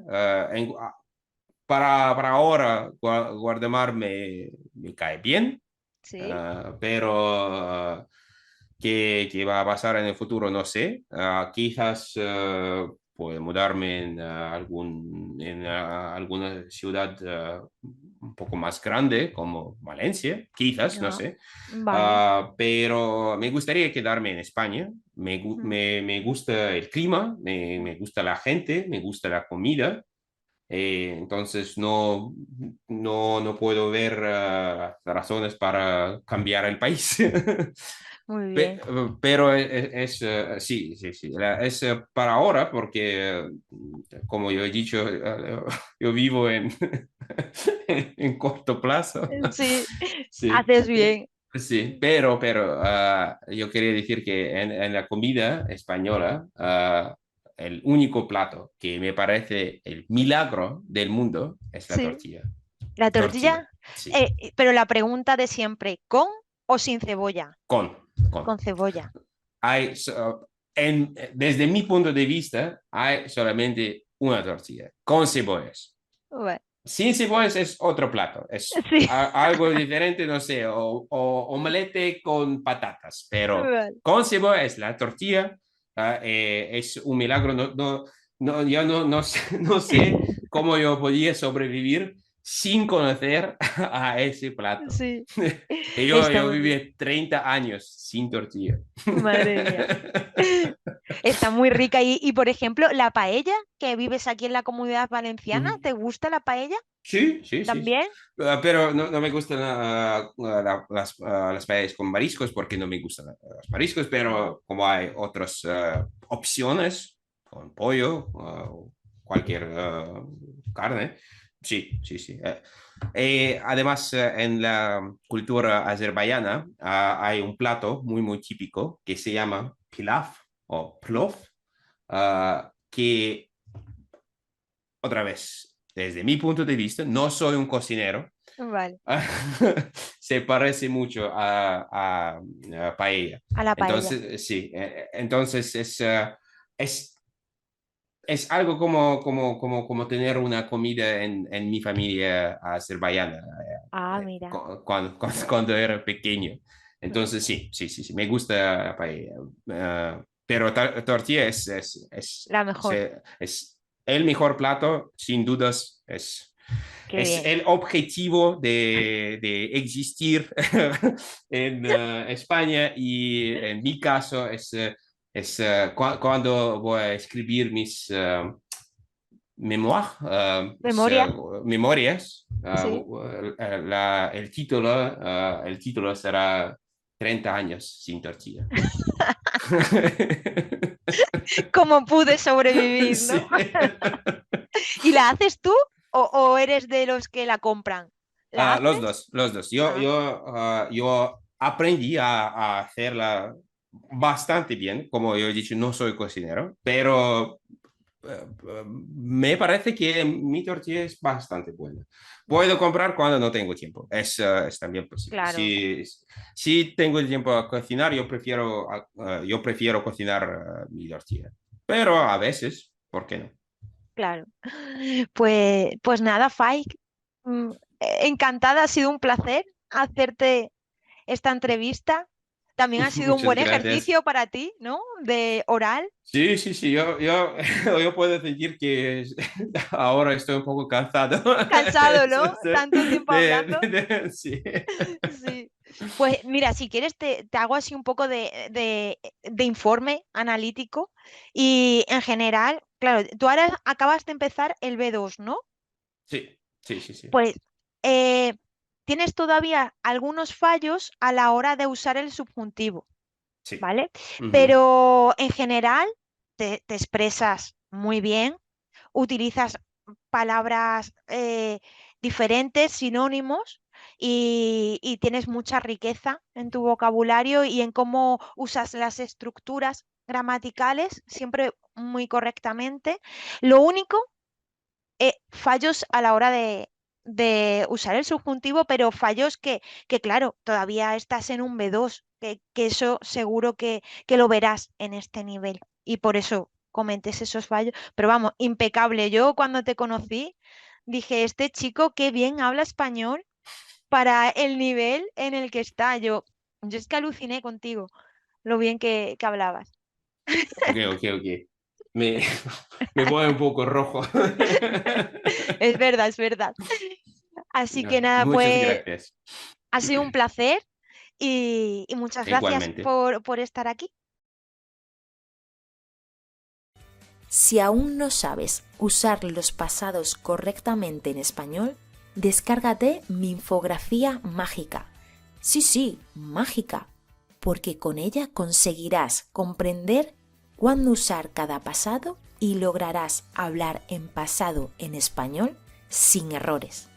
Para ahora, Guardamar me cae bien, Sí, pero qué va a pasar en el futuro, no sé. Quizás puedo mudarme en, en alguna ciudad un poco más grande, como Valencia, quizás, no no, sé. vale. Pero me gustaría quedarme en España. Mm, Me gusta el clima, me gusta la gente, me gusta la comida. Entonces no puedo ver razones para cambiar el país. muy bien. Pero sí, sí, sí. Es para ahora porque, como yo he dicho, yo vivo en, en corto plazo. Sí, Sí, haces bien. sí, pero yo quería decir que en la comida española, el único plato que me parece el milagro del mundo es la Sí. tortilla. La Tortilla, tortilla, sí, pero la pregunta de siempre, ¿con o sin cebolla? con, con. Con cebolla. Hay, desde mi punto de vista, hay solamente una tortilla, con cebollas. Bueno, Sin cebollas es otro plato, es sí, algo diferente, no sé, o omelette con patatas, pero vale. con cebolla es la tortilla, es un milagro, yo no, no sé cómo yo podía sobrevivir sin conocer a ese plato. Sí, Y está yo muy bien. viví 30 años sin tortilla. Madre mía. Está muy rica. Por ejemplo, la paella, que vives aquí en la Comunidad Valenciana, Ujú. ¿te gusta la paella Sí, sí, sí. también? Pero no me gustan las paellas con mariscos porque no me gustan los mariscos, Ah, pero como hay otras opciones con pollo o cualquier carne, sí, sí, sí. Además, en la cultura azerbaiyana hay un plato muy, muy típico que se llama pilaf o plov, que otra vez, desde mi punto de vista, no soy un cocinero. vale, Se parece mucho a paella. a la paella. Entonces, sí, entonces es, es algo como tener una comida en mi familia azerbaiyana Ah, mira, cuando era pequeño. mm, Entonces, sí, sí, sí, sí, me gusta la paella. Pero tortilla la mejor. es el mejor plato, sin dudas, Qué es bien. el objetivo de existir en España y en mi caso cuando voy a escribir mis Memoria, memorias, sí. el título será 30 años sin tortilla. ¿Cómo pude sobrevivir, no? Sí. ¿Y la haces tú? o eres de los que la compran? ¿La Los haces? dos, los dos. Ah, Yo aprendí a hacerla bastante bien. Como yo he dicho, no soy cocinero, pero me parece que mi tortilla es bastante buena. Puedo comprar cuando no tengo tiempo. Es también posible. claro, Si tengo el tiempo a cocinar, yo prefiero cocinar mi tortilla. Pero a veces, ¿por qué no? claro. Pues nada, Faik, encantada, ha sido un placer hacerte esta entrevista. También ha sido un Muchas buen gracias. ejercicio para ti, ¿no? De oral. Sí, sí, sí, yo puedo decir que ahora estoy un poco cansado. Cansado, ¿no? Tanto tiempo hablando. Sí. Sí. Pues mira, si quieres te hago así un poco de informe analítico y en general, claro, tú ahora acabas de empezar el B2, ¿no? Sí, sí, sí, sí, Pues eh, tienes todavía algunos fallos a la hora de usar el subjuntivo, sí. ¿vale? Ujú. Pero en general te expresas muy bien, utilizas palabras diferentes, sinónimos, y tienes mucha riqueza en tu vocabulario y en cómo usas las estructuras gramaticales, siempre muy correctamente. Lo único, fallos a la hora de usar el subjuntivo, pero fallos que, claro, todavía estás en un B2, que eso seguro que lo verás en este nivel. Y por eso comentes esos fallos. Pero vamos, impecable. Yo cuando te conocí dije, este chico qué bien habla español para el nivel en el que está. Yo es que aluciné contigo, lo bien que hablabas. Ok, ok, ok. Me, me pone un poco rojo. Es verdad, es verdad. Así que nada, Muchas pues gracias. ha sido un placer y muchas gracias Igualmente. por estar aquí. Si aún no sabes usar los pasados correctamente en español, descárgate mi infografía mágica. Sí, sí, mágica, porque con ella conseguirás comprender cuándo usar cada pasado y lograrás hablar en pasado en español sin errores.